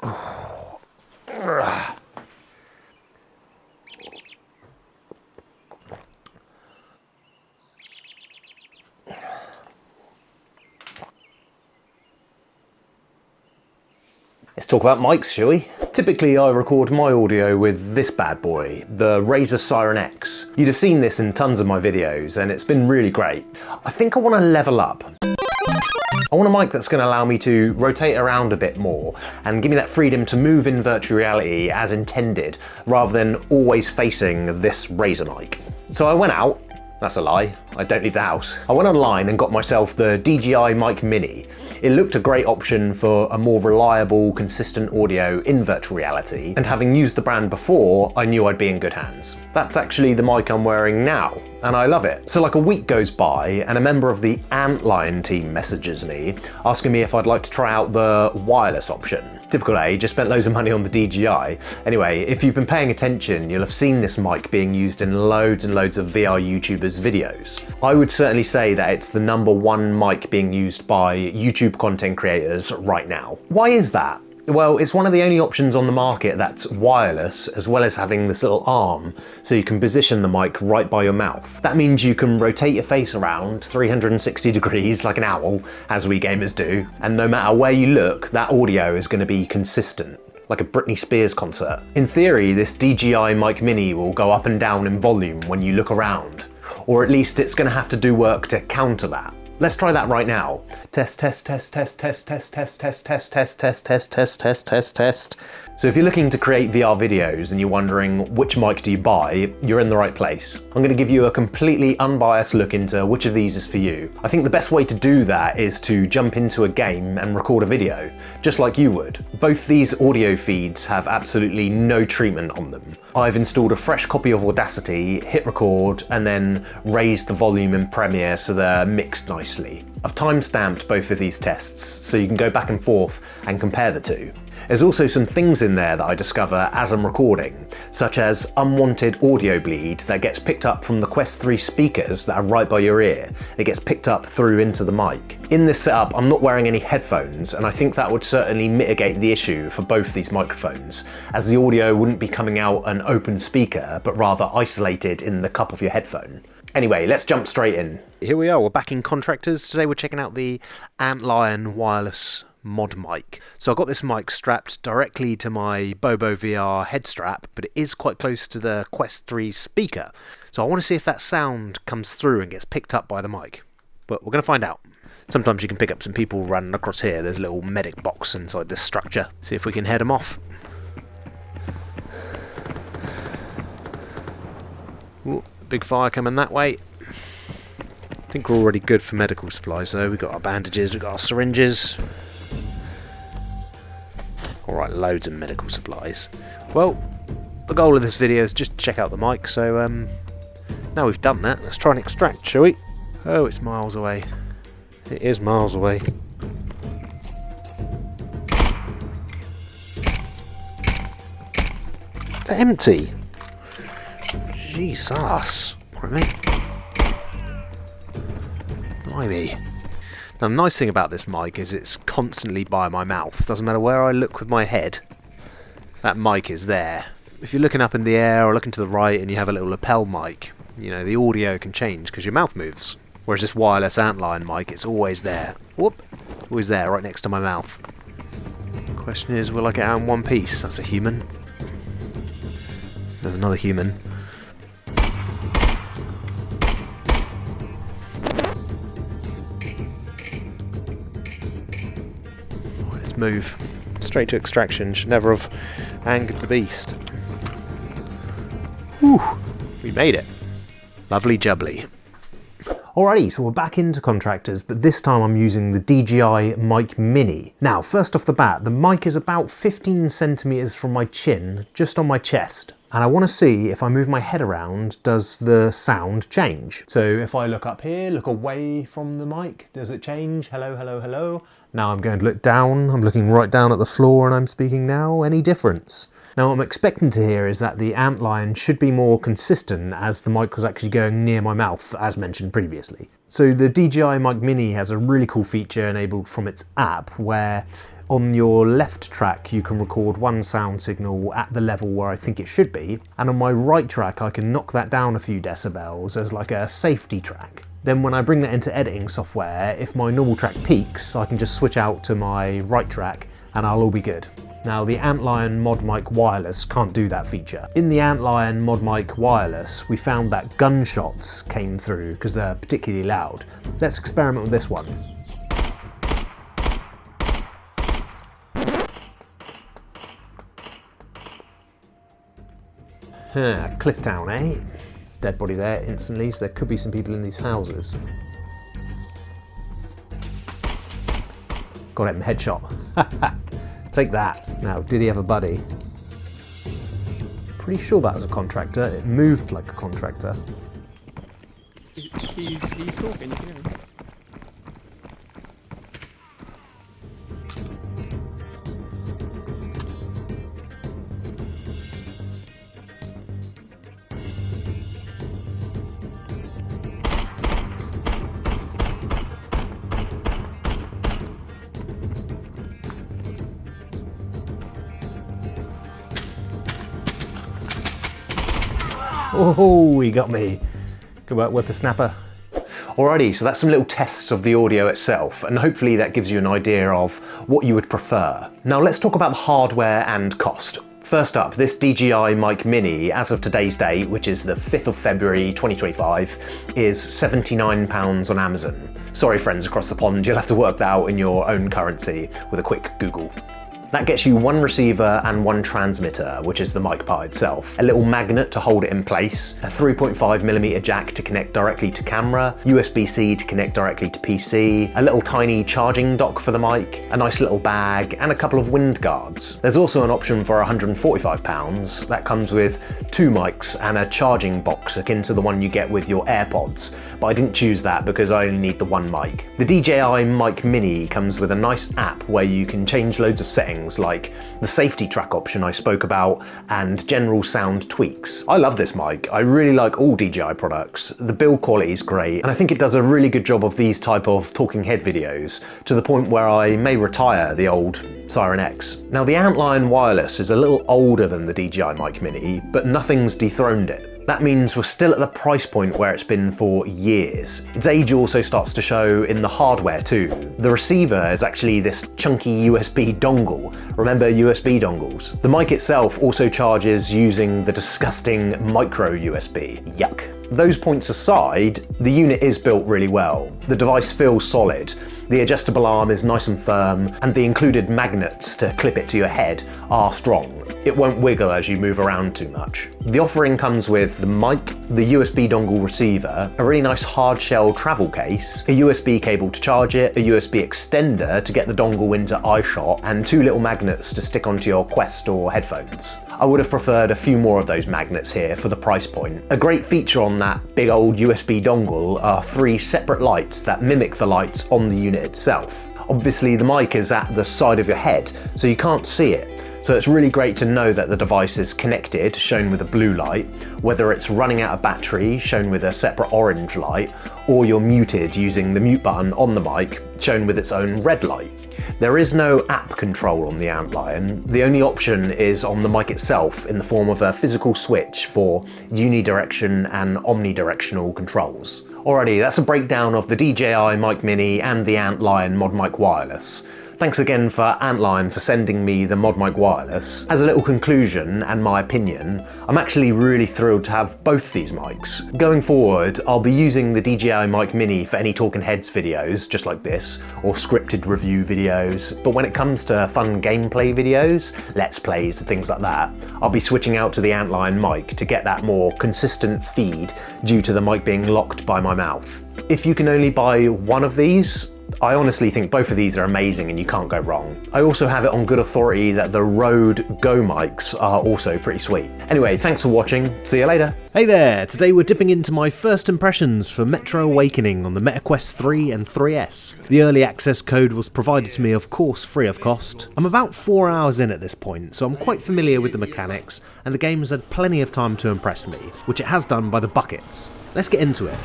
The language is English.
Let's talk about mics, shall we? Typically I record my audio with this bad boy, the Razer Siren X. You'd have seen this in tons of my videos and it's been really great. I think I want to level up. I want a mic that's going to allow me to rotate around a bit more and give me that freedom to move in virtual reality as intended, rather than always facing this Razer mic. So I went out. That's a lie, I don't leave the house. I went online and got myself the DJI Mic Mini. It looked a great option for a more reliable, consistent audio in virtual reality, and having used the brand before, I knew I'd be in good hands. That's actually the mic I'm wearing now, and I love it. So like a week goes by and a member of the Antlion team messages me, asking me if I'd like to try out the wireless option. Typical just spent loads of money on the DJI. Anyway, if you've been paying attention, you'll have seen this mic being used in loads and loads of VR YouTubers' videos. I would certainly say that it's the #1 mic being used by YouTube content creators right now. Why is that? Well, it's one of the only options on the market that's wireless, as well as having this little arm, so you can position the mic right by your mouth. That means you can rotate your face around 360 degrees like an owl, as we gamers do, and no matter where you look, that audio is going to be consistent, like a Britney Spears concert. In theory, this DJI Mic Mini will go up and down in volume when you look around, or at least it's going to have to do work to counter that. Let's try that right now. Test, test, test, test, test, test, test, test, test, test, test, test, test, test, test, test. So if you're looking to create VR videos and you're wondering which mic do you buy, you're in the right place. I'm going to give you a completely unbiased look into which of these is for you. I think the best way to do that is to jump into a game and record a video, just like you would. Both these audio feeds have absolutely no treatment on them. I've installed a fresh copy of Audacity, hit record, and then raised the volume in Premiere so they're mixed nicely. I've timestamped both of these tests so you can go back and forth and compare the two. There's also some things in there that I discover as I'm recording, such as unwanted audio bleed that gets picked up from the Quest 3 speakers that are right by your ear. It gets picked up through into the mic. In this setup, I'm not wearing any headphones, and I think that would certainly mitigate the issue for both these microphones, as the audio wouldn't be coming out an open speaker, but rather isolated in the cup of your headphone. Anyway, let's jump straight in. Here we are, we're back in Contractors. Today we're checking out the Antlion Wireless ModMic. So I got this mic strapped directly to my Bobo VR head strap, but it is quite close to the Quest 3 speaker. So I want to see if that sound comes through and gets picked up by the mic. But we're going to find out. Sometimes you can pick up some people running across here. There's a little medic box inside this structure. See if we can head them off. Ooh, big fire coming that way. I think we're already good for medical supplies though. We've got our bandages, we've got our syringes. Alright, loads of medical supplies. Well, the goal of this video is just to check out the mic, so now we've done that, let's try and extract, shall we? Oh, it's miles away. It is miles away. They're empty. Jesus. Right. Blimey. Now the nice thing about this mic is it's constantly by my mouth. Doesn't matter where I look with my head, that mic is there. If you're looking up in the air or looking to the right and you have a little lapel mic, you know, the audio can change because your mouth moves. Whereas this wireless Antlion mic, it's always there. Whoop! Always there, right next to my mouth. The question is, will I get out in one piece? That's a human. There's another human. Move straight to extraction. Should never have angered the beast. Whew, we made it. Lovely jubbly. Alrighty, so we're back into Contractors, but this time I'm using the DJI Mic Mini. Now, first off the bat, the mic is about 15 centimeters from my chin, just on my chest. And I want to see if I move my head around, does the sound change? So if I look up here, look away from the mic, does it change? Hello, hello, hello. Now I'm going to look down, I'm looking right down at the floor and I'm speaking now. Any difference? Now what I'm expecting to hear is that the Antlion should be more consistent as the mic was actually going near my mouth, as mentioned previously. So the DJI Mic Mini has a really cool feature enabled from its app where On your left track, you can record one sound signal at the level where I think it should be, and on my right track, I can knock that down a few decibels as like a safety track. Then when I bring that into editing software, if my normal track peaks, I can just switch out to my right track and I'll all be good. Now, the Antlion Modmic Wireless can't do that feature. In the Antlion Modmic Wireless, we found that gunshots came through because they're particularly loud. Let's experiment with this one. Cliff Town, eh? There's a dead body there instantly, so there could be some people in these houses. Got him, headshot. Take that. Now, did he have a buddy? Pretty sure that was a contractor. It moved like a contractor. He's talking, you can hear him. Oh, he got me. Good work, whippersnapper. Alrighty, so that's some little tests of the audio itself, and hopefully that gives you an idea of what you would prefer. Now let's talk about the hardware and cost. First up, this DJI Mic Mini, as of today's date, which is the 5th of February 2025, is £79 on Amazon. Sorry friends across the pond, you'll have to work that out in your own currency with a quick Google. That gets you one receiver and one transmitter, which is the mic part itself, a little magnet to hold it in place, a 3.5mm jack to connect directly to camera, USB-C to connect directly to PC, a little tiny charging dock for the mic, a nice little bag, and a couple of wind guards. There's also an option for £145 that comes with two mics and a charging box akin to the one you get with your AirPods, but I didn't choose that because I only need the one mic. The DJI Mic Mini comes with a nice app where you can change loads of settings like the safety track option I spoke about and general sound tweaks. I love this mic. I really like all DJI products. The build quality is great and I think it does a really good job of these type of talking head videos to the point where I may retire the old Siren X. Now the Antlion Wireless is a little older than the DJI Mic Mini, but nothing's dethroned it. That means we're still at the price point where it's been for years. Its age also starts to show in the hardware too. The receiver is actually this chunky USB dongle. Remember USB dongles? The mic itself also charges using the disgusting micro USB. Yuck. Those points aside, the unit is built really well. The device feels solid. The adjustable arm is nice and firm, and the included magnets to clip it to your head are strong. It won't wiggle as you move around too much. The offering comes with the mic, the USB dongle receiver, a really nice hard shell travel case, a USB cable to charge it, a USB extender to get the dongle into eyeshot, and two little magnets to stick onto your Quest or headphones. I would have preferred a few more of those magnets here for the price point. A great feature on that big old USB dongle are three separate lights that mimic the lights on the unit itself. Obviously the mic is at the side of your head, so you can't see it. So it's really great to know that the device is connected, shown with a blue light, whether it's running out of battery, shown with a separate orange light, or you're muted using the mute button on the mic, shown with its own red light. There is no app control on the Antlion. The only option is on the mic itself in the form of a physical switch for unidirection and omnidirectional controls. Alrighty, that's a breakdown of the DJI Mic Mini and the Antlion Modmic Wireless. Thanks again for Antlion for sending me the Modmic Wireless. As a little conclusion and my opinion, I'm actually really thrilled to have both these mics. Going forward, I'll be using the DJI Mic Mini for any talking heads videos, just like this, or scripted review videos, but when it comes to fun gameplay videos, let's plays, things like that, I'll be switching out to the Antlion mic to get that more consistent feed due to the mic being locked by my mouth. If you can only buy one of these, I honestly think both of these are amazing and you can't go wrong. I also have it on good authority that the Rode Go mics are also pretty sweet. Anyway, thanks for watching. See you later. Hey there, today we're dipping into my first impressions for Metro Awakening on the MetaQuest 3 and 3S. The early access code was provided to me, of course, free of cost. I'm about 4 hours in at this point, so I'm quite familiar with the mechanics, and the game has had plenty of time to impress me, which it has done by the buckets. Let's get into it.